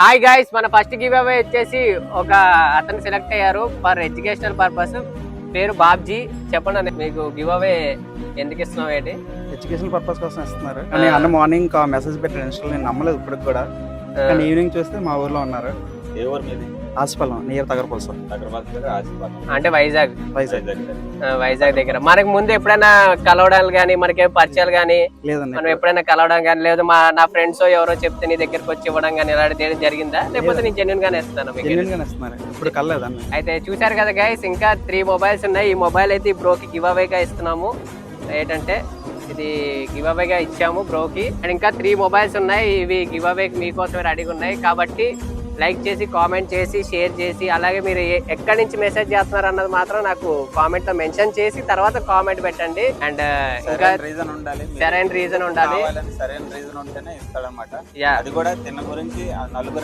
Hi guys, మన first give away వచ్చేసి ఒక అతను సెలెక్ట్ అయ్యారు ఫర్ ఎడ్యుకేషనల్ పర్పస్. పేరు బాబ్జీ. చెప్పండి అన్న, మీకు గివ్ అవే ఎందుకు ఇస్తున్నాం ఏంటి? ఎడ్యుకేషన్ పర్పస్ కోసం ఇస్తున్నారు. కానీ అన్న మార్నింగ్ మెసేజ్ పెట్టారు ఇన్స్టాల్, నేను నమ్మలేదు ఇప్పటికి కూడా. కానీ ఈవినింగ్ చూస్తే మా ఊర్లో ఉన్నారు. ఏ ఊరు మీది? ఆసిపాలెం నియర్ తగరపల్సం. అంటే వైజాగ్ వైజాగ్ దగ్గర. మనకి ముందు ఎప్పుడైనా కలవడాలు కానీ, మనకి పరిచయాలు కానీ, లేదండి. మనం ఎప్పుడైనా కలవడం కానీ, లేదా నా ఫ్రెండ్స్ ఎవరో చెప్తే నీ దగ్గరకు వచ్చి ఇవ్వడం కానీ ఇలాంటిది ఏదైనా జరిగిందా? లేకపోతే నేను జెన్యున్ గానే ఇస్తాను మీకు? జెన్యున్ గానే ఇస్తున్నారు. ఇప్పుడు కలలేదన్న. అయితే చూసారు కదా గైస్, ఇంకా 3 మొబైల్స్ ఉన్నాయి. ఈ మొబైల్ అయితే ఈ బ్రోకి గివ్ అవేగా ఇస్తున్నాము. ఏంటంటే ఇది గివ్ అవేగా ఇచ్చాము బ్రోకి. అండ్ ఇంకా 3 మొబైల్స్ ఉన్నాయి. ఇవి గివ్ అవే మీకోసమే రెడీగా ఉన్నాయి. కాబట్టి లైక్ చేసి, కామెంట్ చేసి, షేర్ చేసి, అలాగే మీరు ఎక్కడి నుంచి మెసేజ్ చేస్తున్నారు అన్నది మాత్రం నాకు కామెంట్ లో మెన్షన్ చేసి తర్వాత కామెంట్ పెట్టండి. అండ్ ఇంకా రీజన్ ఉండాలి, సరైన రీజన్ ఉండాలి. సరైన రీజన్ ఉంటేనే ఇస్తాడనమాట. యా, అది కూడా తిన్న గురించి నలుగురిని